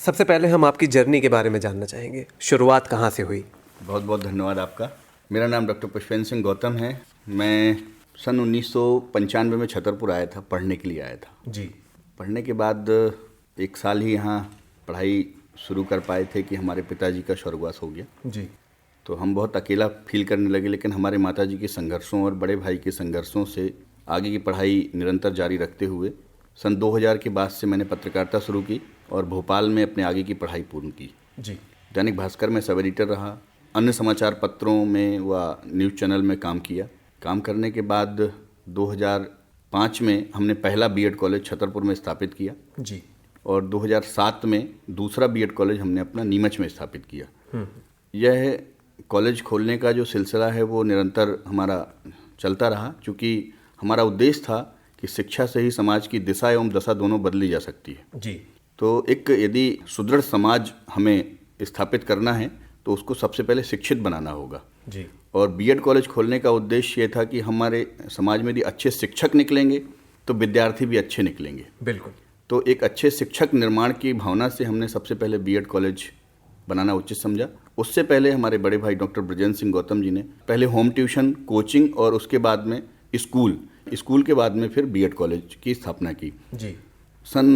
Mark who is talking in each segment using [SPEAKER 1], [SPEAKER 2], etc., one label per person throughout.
[SPEAKER 1] सबसे पहले हम आपकी जर्नी के बारे में जानना चाहेंगे, शुरुआत कहाँ से हुई?
[SPEAKER 2] बहुत बहुत धन्यवाद आपका। मेरा नाम डॉक्टर पुष्पेंद्र सिंह गौतम है। मैं सन 1995 में छतरपुर आया था, पढ़ने के लिए आया था
[SPEAKER 1] जी।
[SPEAKER 2] पढ़ने के बाद एक साल ही यहाँ पढ़ाई शुरू कर पाए थे कि हमारे पिताजी का स्वर्गवास हो गया।
[SPEAKER 1] जी।
[SPEAKER 2] तो हम बहुत अकेला फील करने लगे, लेकिन हमारे माताजी के संघर्षों और बड़े भाई के संघर्षों से आगे की पढ़ाई निरंतर जारी रखते हुए सन 2000 के बाद से मैंने पत्रकारिता शुरू की और भोपाल में अपने आगे की पढ़ाई पूर्ण की।
[SPEAKER 1] जी।
[SPEAKER 2] दैनिक भास्कर में सब एडिटर रहा, अन्य समाचार पत्रों में व न्यूज़ चैनल में काम किया। काम करने के बाद 2005 में हमने पहला बीएड कॉलेज छतरपुर में स्थापित किया।
[SPEAKER 1] जी।
[SPEAKER 2] और 2007 में दूसरा बीएड कॉलेज हमने अपना नीमच में स्थापित किया। यह कॉलेज खोलने का जो सिलसिला है वो निरंतर हमारा चलता रहा, क्योंकि हमारा उद्देश्य था कि शिक्षा से ही समाज की दिशा एवं दशा दोनों बदली जा सकती है।
[SPEAKER 1] जी।
[SPEAKER 2] तो एक यदि सुदृढ़ समाज हमें स्थापित करना है तो उसको सबसे पहले शिक्षित बनाना होगा।
[SPEAKER 1] जी।
[SPEAKER 2] और बीएड कॉलेज खोलने का उद्देश्य ये था कि हमारे समाज में यदि अच्छे शिक्षक निकलेंगे तो विद्यार्थी भी अच्छे निकलेंगे।
[SPEAKER 1] बिल्कुल।
[SPEAKER 2] तो एक अच्छे शिक्षक निर्माण की भावना से हमने सबसे पहले बीएड कॉलेज बनाना उचित समझा। उससे पहले हमारे बड़े भाई डॉक्टर ब्रजेंद्र सिंह गौतम जी ने पहले होम ट्यूशन, कोचिंग और उसके बाद में स्कूल के बाद में फिर बीएड कॉलेज की स्थापना की।
[SPEAKER 1] जी।
[SPEAKER 2] सन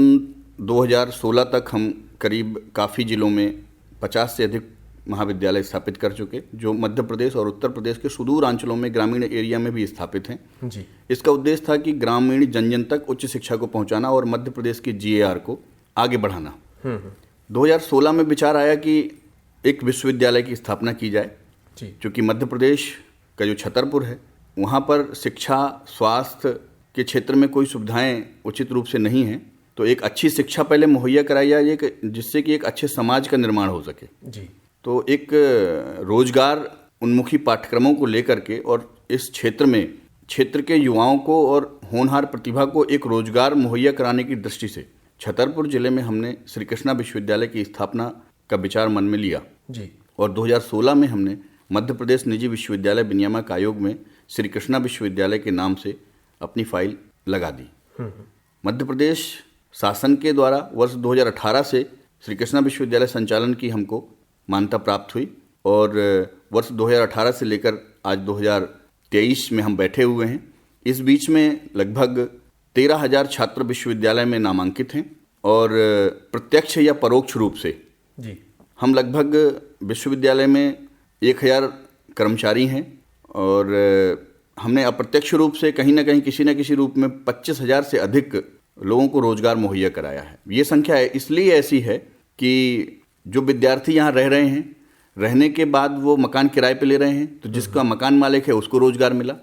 [SPEAKER 2] 2016 तक हम करीब काफ़ी जिलों में 50 से अधिक महाविद्यालय स्थापित कर चुके, जो मध्य प्रदेश और उत्तर प्रदेश के सुदूर अंचलों में, ग्रामीण एरिया में भी स्थापित हैं।
[SPEAKER 1] जी।
[SPEAKER 2] इसका उद्देश्य था कि ग्रामीण जन जन तक उच्च शिक्षा को पहुंचाना और मध्य प्रदेश की जीएआर को आगे बढ़ाना। 2016 में विचार आया कि एक विश्वविद्यालय की स्थापना की जाए, क्योंकि मध्य प्रदेश का जो छतरपुर है वहाँ पर शिक्षा, स्वास्थ्य के क्षेत्र में कोई सुविधाएं उचित रूप से नहीं हैं। तो एक अच्छी शिक्षा पहले मुहैया कराई जाए जिससे कि एक अच्छे समाज का निर्माण हो सके।
[SPEAKER 1] जी।
[SPEAKER 2] तो एक रोजगार उन्मुखी पाठ्यक्रमों को लेकर के और इस क्षेत्र के युवाओं को और होनहार प्रतिभा को एक रोजगार मुहैया कराने की दृष्टि से छतरपुर जिले में हमने श्री कृष्णा विश्वविद्यालय की स्थापना का विचार मन में लिया।
[SPEAKER 1] जी।
[SPEAKER 2] और 2016 में हमने मध्य प्रदेश निजी विश्वविद्यालय विनियामक आयोग में श्री कृष्णा विश्वविद्यालय के नाम से अपनी फाइल लगा दी। मध्य प्रदेश शासन के द्वारा वर्ष 2018 से श्री कृष्णा विश्वविद्यालय संचालन की हमको मान्यता प्राप्त हुई और वर्ष 2018 से लेकर आज 2023 में हम बैठे हुए हैं। इस बीच में लगभग 13,000 छात्र विश्वविद्यालय में नामांकित हैं और प्रत्यक्ष या परोक्ष रूप से
[SPEAKER 1] जी
[SPEAKER 2] हम लगभग विश्वविद्यालय में 1,000 कर्मचारी हैं और हमने अप्रत्यक्ष रूप से कहीं ना कहीं किसी न किसी रूप में 25,000 से अधिक लोगों को रोजगार मुहैया कराया है। ये संख्या इसलिए ऐसी है कि जो विद्यार्थी यहाँ रह रहे हैं, रहने के बाद वो मकान किराए पे ले रहे हैं, तो जिसका मकान मालिक है उसको रोजगार मिला।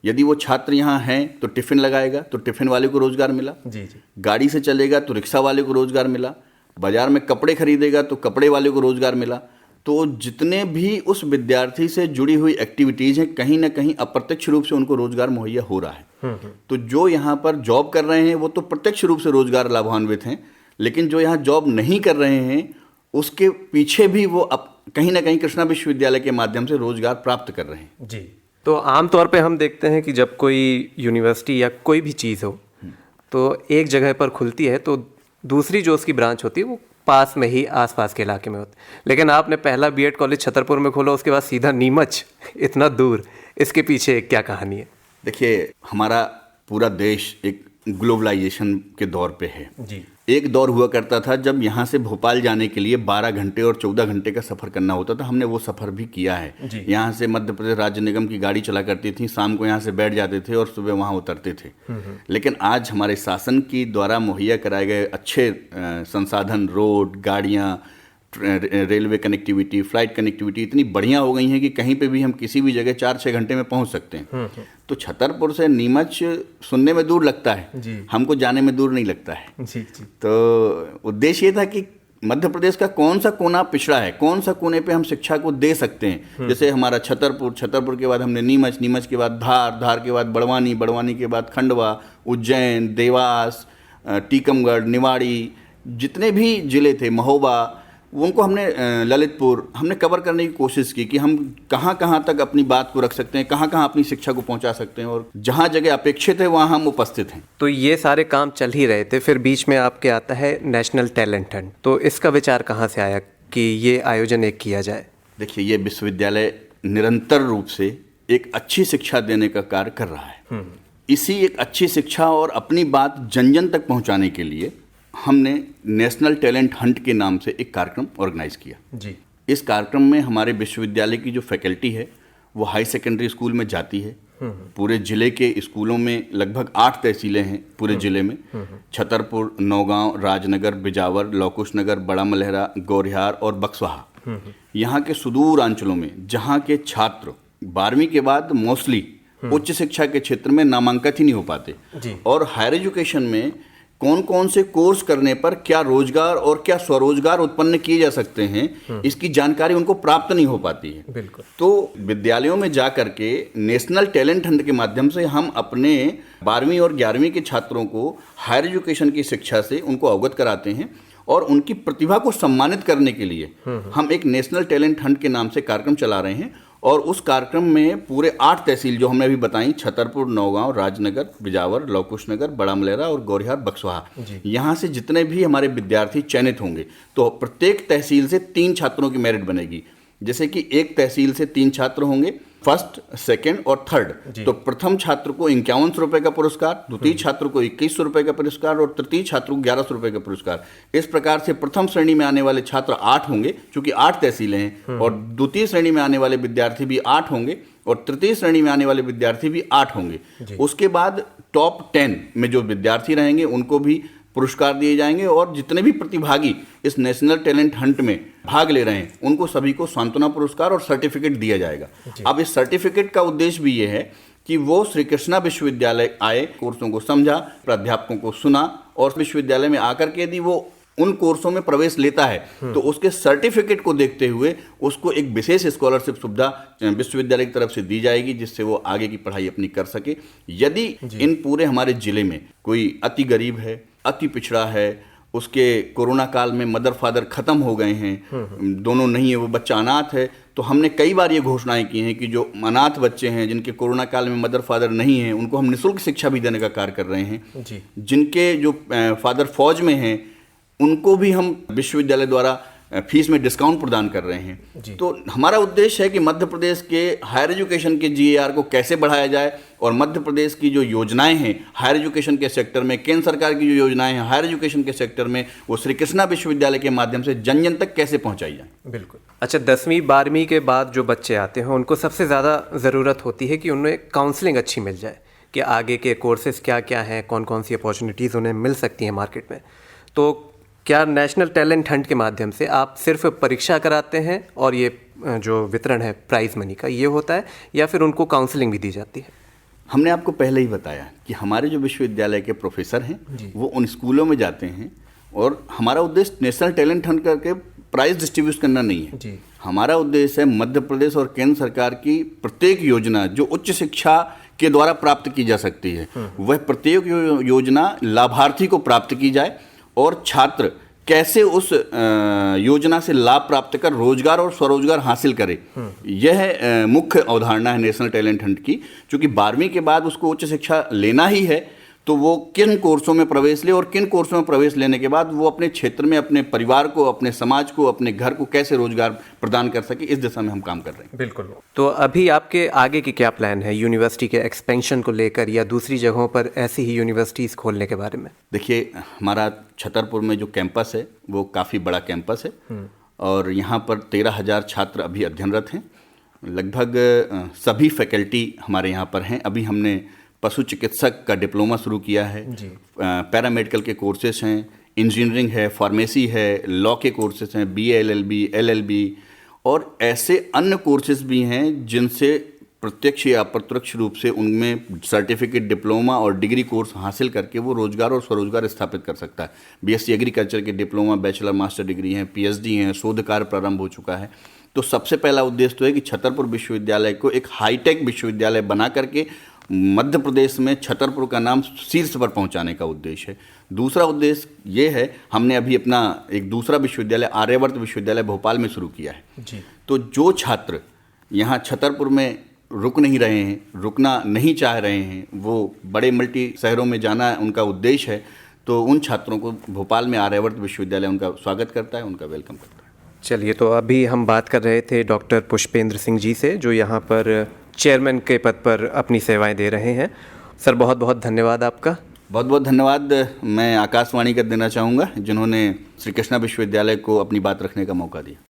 [SPEAKER 2] यदि वो छात्र यहाँ हैं तो टिफिन लगाएगा तो टिफिन वाले को रोजगार मिला।
[SPEAKER 1] जी जी।
[SPEAKER 2] गाड़ी से चलेगा तो रिक्शा वाले को रोजगार मिला। बाजार में कपड़े खरीदेगा तो कपड़े वाले को रोजगार मिला। तो जितने भी उस विद्यार्थी से जुड़ी हुई एक्टिविटीज़ हैं, कहीं ना कहीं अप्रत्यक्ष रूप से उनको रोजगार मुहैया हो रहा है। तो जो यहाँ पर जॉब कर रहे हैं वो तो प्रत्यक्ष रूप से रोजगार लाभान्वित हैं, लेकिन जो यहाँ जॉब नहीं कर रहे हैं उसके पीछे भी वो कहीं ना कहीं कृष्णा विश्वविद्यालय के माध्यम से रोजगार प्राप्त कर रहे हैं।
[SPEAKER 1] जी। तो आमतौर पे हम देखते हैं कि जब कोई यूनिवर्सिटी या कोई भी चीज़ हो तो एक जगह पर खुलती है तो दूसरी जो उसकी ब्रांच होती है वो पास में ही आसपास के इलाके में होती है, लेकिन आपने पहला बीएड कॉलेज छतरपुर में खोला, उसके बाद सीधा नीमच, इतना दूर, इसके पीछे क्या कहानी है?
[SPEAKER 2] देखिए, हमारा पूरा देश एक ग्लोबलाइजेशन के दौर पे है।
[SPEAKER 1] जी।
[SPEAKER 2] एक दौर हुआ करता था जब यहाँ से भोपाल जाने के लिए 12 घंटे और 14 घंटे का सफ़र करना होता था। हमने वो सफ़र भी किया है। यहाँ से मध्य प्रदेश राज्य निगम की गाड़ी चला करती थी, शाम को यहाँ से बैठ जाते थे और सुबह वहाँ उतरते थे। लेकिन आज हमारे शासन की द्वारा मुहैया कराए गए अच्छे संसाधन, रोड, गाड़ियाँ, रेलवे कनेक्टिविटी, फ्लाइट कनेक्टिविटी इतनी बढ़िया हो गई हैं कि कहीं पे भी हम किसी भी जगह 4-6 घंटे में पहुंच सकते हैं। तो छतरपुर से नीमच सुनने में दूर लगता है, हमको जाने में दूर नहीं लगता है।
[SPEAKER 1] जी जी।
[SPEAKER 2] तो उद्देश्य ये था कि मध्य प्रदेश का कौन सा कोना पिछड़ा है, कौन सा कोने पे हम शिक्षा को दे सकते हैं। जैसे हमारा छतरपुर के बाद हमने नीमच के बाद धार के बाद बड़वानी के बाद खंडवा, उज्जैन, देवास, टीकमगढ़, निवाड़ी, जितने भी जिले थे, महोबा, उनको हमने ललितपुर हमने कवर करने की कोशिश की कि हम कहाँ कहाँ तक अपनी बात को रख सकते हैं, कहाँ कहाँ अपनी शिक्षा को पहुँचा सकते हैं, और जहाँ जगह अपेक्षित है वहाँ हम उपस्थित हैं।
[SPEAKER 1] तो ये सारे काम चल ही रहे थे, फिर बीच में आपके आता है नेशनल टैलेंट हंट। तो इसका विचार कहाँ से आया कि ये आयोजन एक किया जाए?
[SPEAKER 2] देखिए, ये विश्वविद्यालय निरंतर रूप से एक अच्छी शिक्षा देने का कार्य कर रहा है। इसी एक अच्छी शिक्षा और अपनी बात जन जन तक पहुंचाने के लिए हमने नेशनल टैलेंट हंट के नाम से एक कार्यक्रम ऑर्गेनाइज किया
[SPEAKER 1] जी।
[SPEAKER 2] इस कार्यक्रम में हमारे विश्वविद्यालय की जो फैकल्टी है वो हाई सेकेंडरी स्कूल में जाती है। पूरे जिले के स्कूलों में लगभग 8 तहसीलें हैं पूरे जिले में, छतरपुर, नौगांव, राजनगर, बिजावर, लौकुश नगर, बड़ा मलहरा, गौरिहार और बक्सवाहा। यहाँ के सुदूर अंचलों में जहाँ के छात्र 12वीं के बाद मोस्टली उच्च शिक्षा के क्षेत्र में नामांकित ही नहीं हो पाते, और हायर एजुकेशन में कौन कौन से कोर्स करने पर क्या रोजगार और क्या स्वरोजगार उत्पन्न किए जा सकते हैं, इसकी जानकारी उनको प्राप्त नहीं हो पाती है।
[SPEAKER 1] बिल्कुल।
[SPEAKER 2] तो विद्यालयों में जा करके नेशनल टैलेंट हंट के माध्यम से हम अपने 12वीं और 11वीं के छात्रों को हायर एजुकेशन की शिक्षा से उनको अवगत कराते हैं, और उनकी प्रतिभा को सम्मानित करने के लिए हम एक नेशनल टैलेंट हंट के नाम से कार्यक्रम चला रहे हैं। और उस कार्यक्रम में पूरे 8 तहसील जो हमने अभी बताई, छतरपुर, नौगांव, राजनगर, बिजावर, लौकुश नगर, बड़ा मलहरा और गौरिहार, बक्सवाहा, यहाँ से जितने भी हमारे विद्यार्थी चयनित होंगे तो प्रत्येक तहसील से 3 छात्रों की मेरिट बनेगी। जैसे कि एक तहसील से 3 छात्र होंगे, फर्स्ट, सेकंड और थर्ड। तो प्रथम छात्र को 51 रुपए का पुरस्कार, द्वितीय छात्र को 2100 रुपए का पुरस्कार और तृतीय छात्र को 1100 रुपए का पुरस्कार। इस प्रकार से प्रथम श्रेणी में आने वाले छात्र 8 होंगे, चूंकि 8 तहसीलें हैं, और द्वितीय श्रेणी में आने वाले विद्यार्थी भी 8 होंगे, और तृतीय श्रेणी में आने वाले विद्यार्थी भी 8 होंगे। उसके बाद टॉप 10 में जो विद्यार्थी रहेंगे उनको भी पुरस्कार दिए जाएंगे, और जितने भी प्रतिभागी इस नेशनल टैलेंट हंट में भाग ले रहे हैं उनको सभी को सांत्वना पुरस्कार और सर्टिफिकेट दिया जाएगा। अब इस सर्टिफिकेट का उद्देश्य भी ये है कि वो श्री कृष्णा विश्वविद्यालय आए, कोर्सों को समझा, प्राध्यापकों को सुना, और विश्वविद्यालय में आकर के यदि वो उन कोर्सों में प्रवेश लेता है तो उसके सर्टिफिकेट को देखते हुए उसको एक विशेष स्कॉलरशिप सुविधा विश्वविद्यालय की तरफ से दी जाएगी, जिससे वो आगे की पढ़ाई अपनी कर सके। यदि इन पूरे हमारे जिले में कोई अति गरीब है, अति पिछड़ा है, उसके कोरोना काल में मदर फादर खत्म हो गए हैं, दोनों नहीं है, वो बच्चा अनाथ है, तो हमने कई बार ये घोषणाएं की हैं कि जो अनाथ बच्चे हैं जिनके कोरोना काल में मदर फादर नहीं है उनको हम निःशुल्क शिक्षा भी देने का कार्य कर रहे हैं। जिनके जो फादर फौज में हैं उनको भी हम विश्वविद्यालय द्वारा फीस में डिस्काउंट प्रदान कर रहे हैं। तो हमारा उद्देश्य है कि मध्य प्रदेश के हायर एजुकेशन के GAR को कैसे बढ़ाया जाए, और मध्य प्रदेश की जो योजनाएं हैं हायर एजुकेशन के सेक्टर में, केंद्र सरकार की जो योजनाएं हैं हायर एजुकेशन के सेक्टर में, वो श्री कृष्णा विश्वविद्यालय के माध्यम से जन जन तक कैसे पहुंचाई जाए।
[SPEAKER 1] बिल्कुल। अच्छा, 10वीं 12वीं के बाद जो बच्चे आते हैं उनको सबसे ज़्यादा ज़रूरत होती है कि उन्हें काउंसलिंग अच्छी मिल जाए, कि आगे के कोर्सेज क्या क्या हैं, कौन कौन सी अपॉर्चुनिटीज़ उन्हें मिल सकती हैं मार्केट में। तो क्या नेशनल टैलेंट हंट के माध्यम से आप सिर्फ परीक्षा कराते हैं और ये जो वितरण है प्राइज मनी का ये होता है, या फिर उनको काउंसलिंग भी दी जाती है?
[SPEAKER 2] हमने आपको पहले ही बताया कि हमारे जो विश्वविद्यालय के प्रोफेसर हैं वो उन स्कूलों में जाते हैं, और हमारा उद्देश्य नेशनल टैलेंट हंट करके प्राइज डिस्ट्रीब्यूट करना नहीं है। हमारा उद्देश्य है मध्य प्रदेश और केंद्र सरकार की प्रत्येक योजना जो उच्च शिक्षा के द्वारा प्राप्त की जा सकती है, वह प्रत्येक योजना लाभार्थी को प्राप्त की जाए, और छात्र कैसे उस योजना से लाभ प्राप्त कर रोजगार और स्वरोजगार हासिल करे। यह मुख्य अवधारणा है नेशनल टैलेंट हंट की। क्योंकि 12वीं के बाद उसको उच्च शिक्षा लेना ही है, तो वो किन कोर्सों में प्रवेश ले, और किन कोर्सों में प्रवेश लेने के बाद वो अपने क्षेत्र में अपने परिवार को, अपने समाज को, अपने घर को कैसे रोजगार प्रदान कर सके, इस दिशा में हम काम कर रहे हैं।
[SPEAKER 1] बिल्कुल। तो अभी आपके आगे की क्या प्लान है यूनिवर्सिटी के एक्सपेंशन को लेकर, या दूसरी जगहों पर ऐसी ही यूनिवर्सिटीज़ खोलने के बारे में?
[SPEAKER 2] देखिए, हमारा छतरपुर में जो कैंपस है वो काफ़ी बड़ा कैंपस है, और यहाँ पर 13,000 छात्र अभी अध्ययनरत हैं। लगभग सभी फैकल्टी हमारे यहाँ पर हैं। अभी हमने पशु चिकित्सक का डिप्लोमा शुरू किया है, पैरामेडिकल के कोर्सेज हैं, इंजीनियरिंग है, फार्मेसी है, लॉ के कोर्सेज हैं, BA LLB LLB, और ऐसे अन्य कोर्सेज भी हैं जिनसे प्रत्यक्ष या अप्रत्यक्ष रूप से उनमें सर्टिफिकेट, डिप्लोमा और डिग्री कोर्स हासिल करके वो रोजगार और स्वरोजगार स्थापित कर सकता है। BSc एग्रीकल्चर के डिप्लोमा, बैचलर, मास्टर डिग्री हैं, PhD हैं, शोध कार्य प्रारंभ हो चुका है। तो सबसे पहला उद्देश्य तो है कि छतरपुर विश्वविद्यालय को एक हाईटेक विश्वविद्यालय बना करके मध्य प्रदेश में छतरपुर का नाम शीर्ष पर पहुंचाने का उद्देश्य है। दूसरा उद्देश्य ये है, हमने अभी अपना एक दूसरा विश्वविद्यालय आर्यवर्त विश्वविद्यालय भोपाल में शुरू किया है जी। तो जो छात्र यहाँ छतरपुर में रुक नहीं रहे हैं, रुकना नहीं चाह रहे हैं, वो बड़े मल्टी शहरों में जाना उनका उद्देश्य है, तो उन छात्रों को भोपाल में आर्यवर्त विश्वविद्यालय उनका स्वागत करता है, उनका वेलकम करता है।
[SPEAKER 1] चलिए, तो अभी हम बात कर रहे थे डॉक्टर पुष्पेंद्र सिंह जी से, जो यहाँ पर चेयरमैन के पद पर अपनी सेवाएं दे रहे हैं। सर, बहुत बहुत धन्यवाद आपका।
[SPEAKER 2] बहुत बहुत धन्यवाद मैं आकाशवाणी का देना चाहूँगा, जिन्होंने श्री कृष्णा विश्वविद्यालय को अपनी बात रखने का मौका दिया।